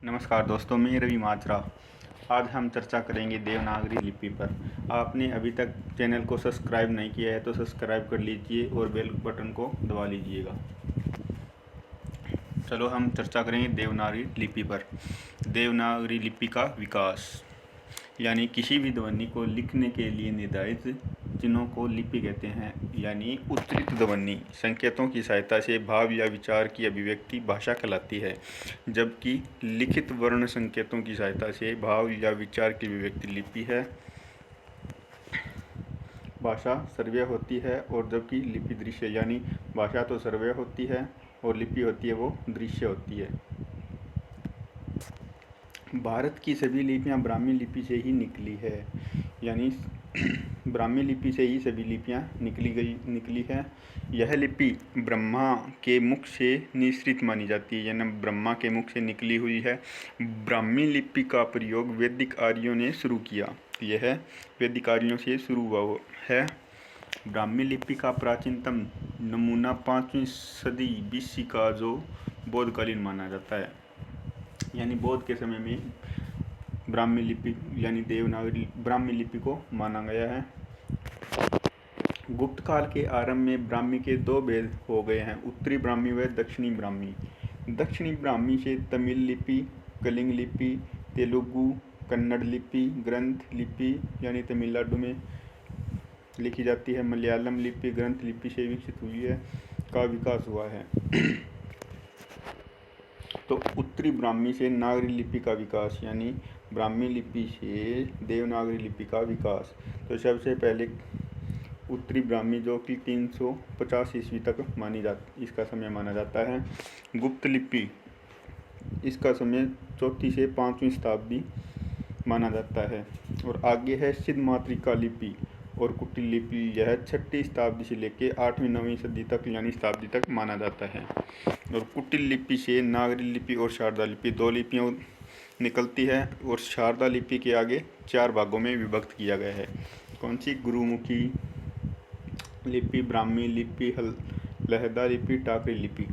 नमस्कार दोस्तों, मैं रवि माजरा। आज हम चर्चा करेंगे देवनागरी लिपि पर। आपने अभी तक चैनल को सब्सक्राइब नहीं किया है तो सब्सक्राइब कर लीजिए और बेल बटन को दबा लीजिएगा। चलो हम चर्चा करेंगे देवनागरी लिपि पर। देवनागरी लिपि का विकास यानी किसी भी ध्वनि को लिखने के लिए निर्धारित चिन्हों को लिपि कहते हैं। यानी उच्चरित ध्वनि संकेतों की सहायता से भाव या विचार की अभिव्यक्ति भाषा कहलाती है, जबकि लिखित वर्ण संकेतों की सहायता से भाव या विचार की अभिव्यक्ति लिपि है। भाषा श्रव्य होती है और जबकि लिपि दृश्य, यानी भाषा तो श्रव्य होती है और लिपि होती है वो दृश्य होती है। भारत की सभी लिपियां ब्राह्मी लिपि से ही निकली है, यानी ब्राह्मी लिपि से ही सभी लिपियां निकली है। यह लिपि ब्रह्मा के मुख से निःसृत मानी जाती है, यानी ब्रह्मा के मुख से निकली हुई है। ब्राह्मी लिपि का प्रयोग वैदिक आर्यों ने शुरू किया। यह वैदिक आर्यों से शुरू हुआ है। ब्राह्मी लिपि का प्राचीनतम नमूना 5वीं सदी BC का जो बौद्धकालीन माना जाता है, यानी बौद्ध के समय में ब्राह्मी लिपि यानी देवनागरी ब्राह्मी लिपि को माना गया है। गुप्त काल के आरंभ में ब्राह्मी के दो भेद हो गए हैं, उत्तरी ब्राह्मी व दक्षिणी ब्राह्मी। दक्षिणी ब्राह्मी से तमिल लिपि, कलिंग लिपि, तेलुगु, कन्नड़ लिपि, ग्रंथ लिपि यानी तमिलनाडु में लिखी जाती है, मलयालम लिपि ग्रंथ लिपि से विकसित हुई है का विकास हुआ है। तो उत्तरी ब्राह्मी से नागरी लिपि का विकास, यानी ब्राह्मी लिपि से देवनागरी लिपि का विकास। तो सबसे पहले उत्तरी ब्राह्मी जो कि 350 ईस्वी तक इसका समय माना जाता है। गुप्त लिपि, इसका समय 4वीं से 5वीं शताब्दी माना जाता है। और आगे है सिद्ध मातृका लिपि और कुटिल लिपि, यह 6वीं शताब्दी से लेकर 8वीं-9वीं सदी तक यानी शताब्दी तक माना जाता है। और कुटिल लिपि से नागरी लिपि और शारदा लिपि दो लिपियाँ निकलती है और शारदा लिपि के आगे 4 भागों में विभक्त किया गया है। कौन सी? गुरुमुखी लिपि, ब्राह्मी लिपि, लहदा लिपि, टाकरी लिपि।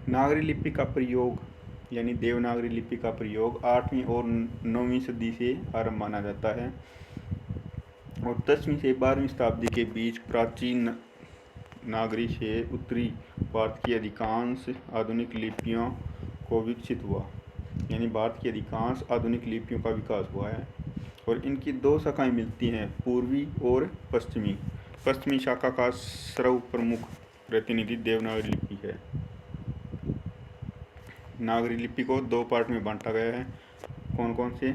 नागरी लिपि का प्रयोग यानी देवनागरी लिपि का प्रयोग 8वीं और 9वीं सदी से आरंभ माना जाता है और 10वीं से 12वीं शताब्दी के बीच प्राचीन नागरी से उत्तरी भारत की अधिकांश आधुनिक लिपियों को विकसित हुआ, यानी भारत की अधिकांश आधुनिक लिपियों का विकास हुआ है। और इनकी 2 शाखाएं मिलती हैं, पूर्वी और पश्चिमी। पश्चिमी शाखा का सर्व प्रमुख प्रतिनिधि देवनागरी लिपि है। नागरी लिपि को 2 पार्ट में बांटा गया है। कौन कौन से?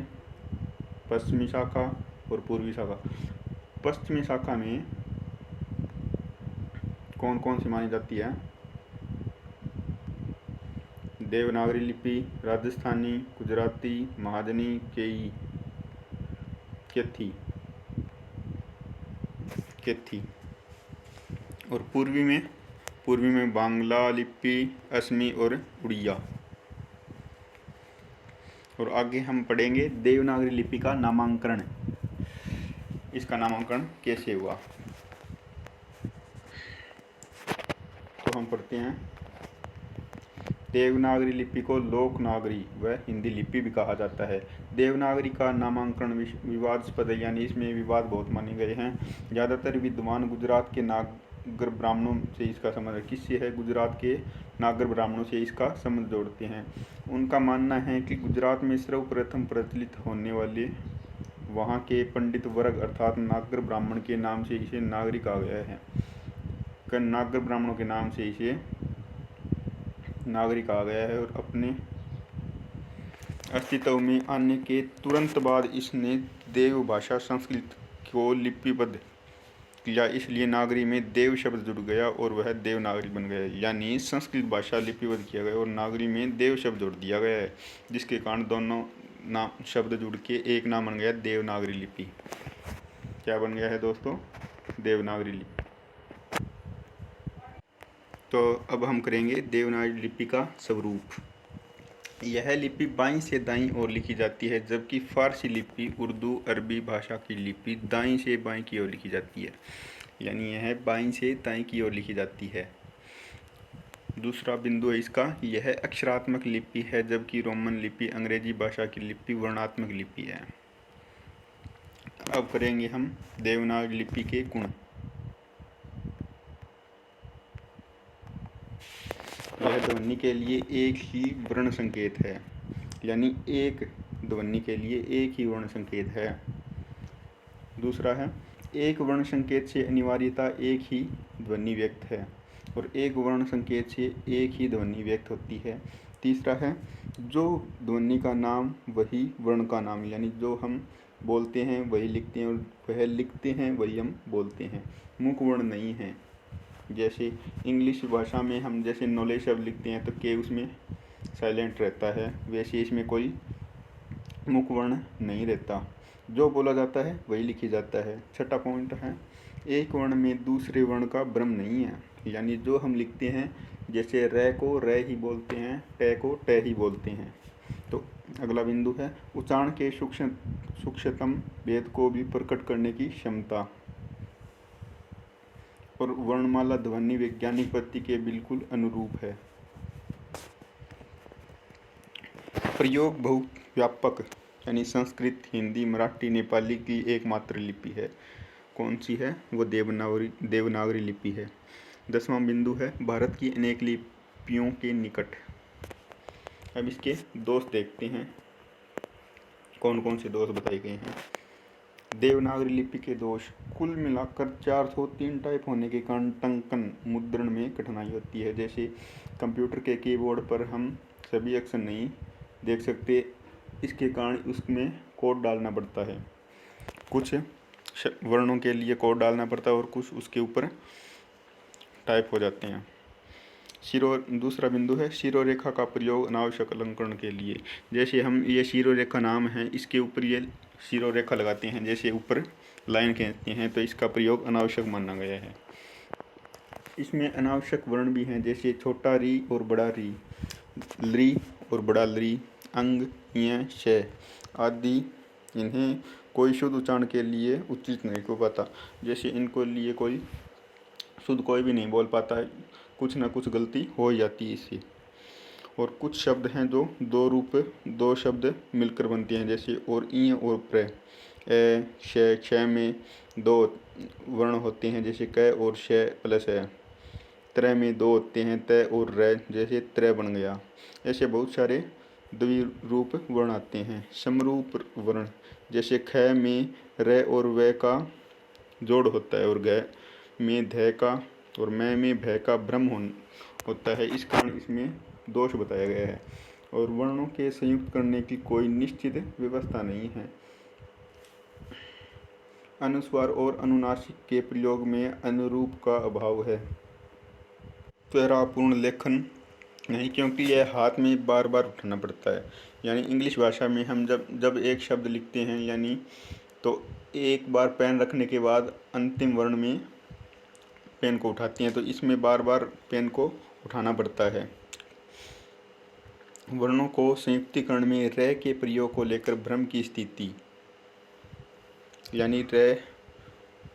पश्चिमी शाखा और पूर्वी शाखा। पश्चिमी शाखा में कौन कौन सी मानी जाती है? देवनागरी लिपि, राजस्थानी, गुजराती, महाजनी, केथी। और पूर्वी में बांग्ला लिपि, असमी और उड़िया। और आगे हम पढ़ेंगे देवनागरी लिपि का नामांकन। इसका नामांकन कैसे हुआ? तो हम पढ़ते हैं, देवनागरी लिपि को लोकनागरी व हिंदी लिपि भी कहा जाता है। देवनागरी का नामांकन विवादास्पद है, यानी इसमें विवाद बहुत माने गए हैं। ज़्यादातर विद्वान गुजरात के नागर ब्राह्मणों से इसका संबंध किससे है? गुजरात के नागर ब्राह्मणों से इसका संबंध जोड़ते हैं। उनका मानना है कि गुजरात में सर्वप्रथम प्रचलित होने वाले वहाँ के पंडित वर्ग अर्थात नागर ब्राह्मण के नाम से इसे नागरी कहा गया है। नागर ब्राह्मणों के नाम से इसे नागरी कहा गया है। और अपने अस्तित्व में आने के तुरंत बाद इसने देव भाषा संस्कृत को लिपिबद्ध किया, इसलिए नागरी में देव शब्द जुड़ गया और वह देवनागरी बन गया। यानी संस्कृत भाषा लिपिबद्ध किया गया और नागरी में देव शब्द जोड़ दिया गया है, जिसके कारण दोनों नाम शब्द जुड़ के एक नाम बन गया देवनागरी लिपि। क्या बन गया है दोस्तों? देवनागरी लिपि। तो अब हम करेंगे देवनागरी लिपि का स्वरूप। यह लिपि बाईं से दाईं ओर लिखी जाती है, जबकि फारसी लिपि, उर्दू, अरबी भाषा की लिपि दाईं से बाईं की ओर लिखी जाती है, यानी यह बाईं से दाईं की ओर लिखी जाती है। दूसरा बिंदु है इसका, यह अक्षरात्मक लिपि है जबकि रोमन लिपि अंग्रेजी भाषा की लिपि वर्णात्मक लिपि है। अब करेंगे हम देवनागरी लिपि के गुण। यह ध्वनि के लिए एक ही वर्ण संकेत है, यानी एक ध्वनि के लिए एक ही वर्ण संकेत है। दूसरा है, एक वर्ण संकेत से अनिवार्यता एक ही ध्वनि व्यक्त है और एक वर्ण संकेत से एक ही ध्वनि व्यक्त होती है। तीसरा है, जो ध्वनि का नाम वही वर्ण का नाम, यानी जो हम बोलते हैं वही लिखते हैं और वह लिखते हैं वही हम बोलते हैं, मुख वर्ण नहीं है। जैसे इंग्लिश भाषा में हम जैसे नॉलेज शब्द लिखते हैं तो के उसमें साइलेंट रहता है, वैसे इसमें कोई मुख वर्ण नहीं रहता, जो बोला जाता है वही लिखी जाता है। छठा पॉइंट है, एक वर्ण में दूसरे वर्ण का भ्रम नहीं है, यानी जो हम लिखते हैं जैसे रे को रे ही बोलते हैं, टे को टे ही बोलते हैं। तो अगला बिंदु है, उच्चारण के सूक्ष्मतम भेद को भी प्रकट करने की क्षमता। और वर्णमाला ध्वनि वैज्ञानिक पद्धति के बिल्कुल अनुरूप है। प्रयोग बहुत व्यापक, यानी संस्कृत, हिंदी, मराठी, नेपाली की एकमात्र लिपि है। कौन सी है? वो देवनागरी लिपि है। 10वां बिंदु है, भारत की अनेक लिपियों के निकट। अब इसके दोष देखते हैं, कौन कौन से दोष बताए गए हैं। देवनागरी लिपि के दोष, कुल मिलाकर 403 टाइप होने के कारण टंकन मुद्रण में कठिनाई होती है। जैसे कंप्यूटर के कीबोर्ड पर हम सभी अक्षर नहीं देख सकते, इसके कारण उसमें कोड डालना पड़ता है, कुछ वर्णों के लिए कोड डालना पड़ता है और कुछ उसके ऊपर टाइप हो जाते हैं। दूसरा बिंदु है, शिरोरेखा का प्रयोग अनावश्यक अलंकरण के लिए। जैसे हम ये शिरोरेखा नाम है, इसके ऊपर ये शिरोरेखा लगाते हैं, जैसे ऊपर लाइन खींचते हैं, तो इसका प्रयोग अनावश्यक माना गया है। इसमें अनावश्यक वर्ण भी हैं, जैसे छोटा री और बड़ा री, ली और बड़ा ली, अंग, य, श आदि। इन्हें कोई शुद्ध उच्चारण के लिए उचित नहीं हो पाता। जैसे इनको लिए कोई शुद्ध कोई भी नहीं बोल पाता है, कुछ ना कुछ गलती हो जाती है इससे। और कुछ शब्द हैं जो दो शब्द मिलकर बनते हैं, जैसे और ई और प्र। ए, श में दो वर्ण होते हैं, जैसे क और श प्लस है। त्र में दो होते हैं, त और र, जैसे त्र बन गया। ऐसे बहुत सारे द्विरूप वर्ण आते हैं। समरूप वर्ण, जैसे ख में र और व का जोड़ होता है और ग में ध का और मैं में भय का भ्रम होता है, इस कारण इसमें दोष बताया गया है। और वर्णों के संयुक्त करने की कोई निश्चित व्यवस्था नहीं है। अनुस्वार और अनुनासिक के प्रयोग में अनुरूप का अभाव है। त्वरापूर्ण लेखन नहीं, क्योंकि यह हाथ में बार बार उठाना पड़ता है। यानी इंग्लिश भाषा में हम जब एक शब्द लिखते हैं, यानी तो एक बार पेन रखने के बाद अंतिम वर्ण में पेन को उठाती हैं, तो इसमें बार बार पेन को उठाना पड़ता है। वर्णों को संयुक्तिकरण में र के प्रयोग को लेकर भ्रम की स्थिति, यानी र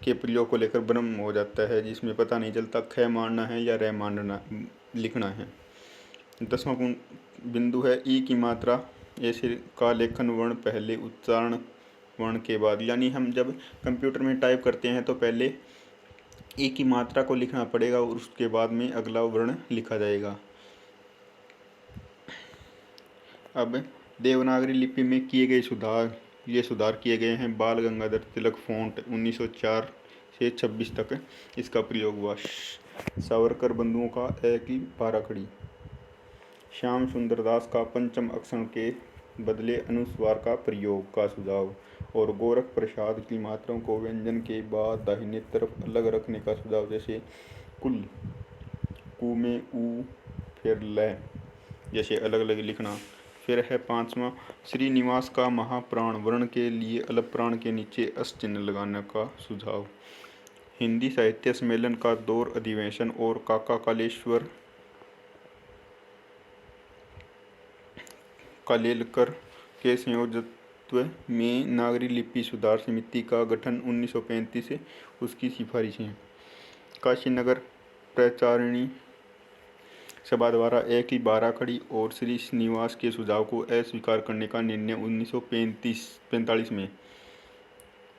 के प्रयोग को लेकर भ्रम हो जाता है, जिसमें पता नहीं चलता ख मारना है या र मारना लिखना है। 10वां बिंदु है, ई की मात्रा ऐसे का लेखन वर्ण पहले उच्चारण वर्ण के बाद। यानी हम जब कंप्यूटर में टाइप करते हैं तो पहले ई की मात्रा को लिखना पड़ेगा और उसके बाद में अगला वर्ण लिखा जाएगा। अब देवनागरी लिपि में किए गए सुधार, ये सुधार किए गए हैं। बाल गंगाधर तिलक फ़ॉन्ट 1904 से 26 तक इसका प्रयोग हुआ। सावरकर बंधुओं का एक ही पाराखड़ी। श्याम सुंदर दास का पंचम अक्षर के बदले अनुस्वार का प्रयोग का सुझाव और गोरख प्रसाद की मात्राओं को व्यंजन के बाद दाहिने तरफ अलग रखने का सुझाव, जैसे कुल, कु में उ, फिर ल, जैसे अलग अलग लिखना। फिर है 5वां, श्रीनिवास का महाप्राण वर्ण के लिए अलग प्राण के नीचे अस चिन्ह लगाने का सुझाव। हिंदी साहित्य सम्मेलन का दौर अधिवेशन और काका कालेश्वर कालेलकर के संयोजकत्व में नागरी लिपि सुधार समिति का गठन 1935 से उसकी सिफारिशें। काशीनगर प्रचारिणी सभा द्वारा एक ही बारह खड़ी और श्री श्रीनिवास के सुझाव को अस्वीकार करने का निर्णय 1945 में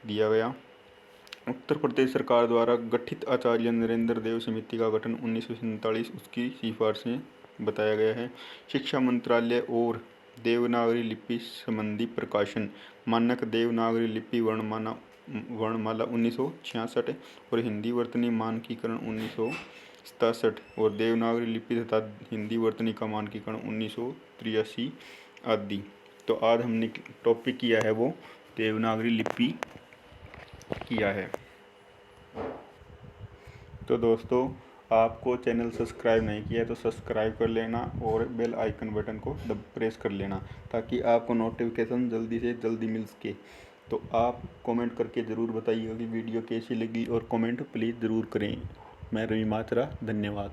दिया गया। उत्तर प्रदेश सरकार द्वारा गठित आचार्य नरेंद्र देव समिति का गठन 1947 उसकी सिफारिशें बताया गया है। शिक्षा मंत्रालय और देवनागरी लिपि संबंधी प्रकाशन मानक देवनागरी लिपि वर्णमाला 1966 और हिंदी वर्तनी मानकीकरण 1967 और देवनागरी लिपि तथा हिंदी वर्तनी का मानकीकरण 1983 आदि। तो आज हमने टॉपिक किया है वो देवनागरी लिपि किया है। तो दोस्तों, आपको चैनल सब्सक्राइब नहीं किया है तो सब्सक्राइब कर लेना और बेल आइकन बटन को प्रेस कर लेना ताकि आपको नोटिफिकेशन जल्दी से जल्दी मिल सके। तो आप कमेंट करके ज़रूर बताइएगा कि वीडियो कैसी लगी और कमेंट प्लीज़ ज़रूर करें। मैं रवि मात्रा, धन्यवाद।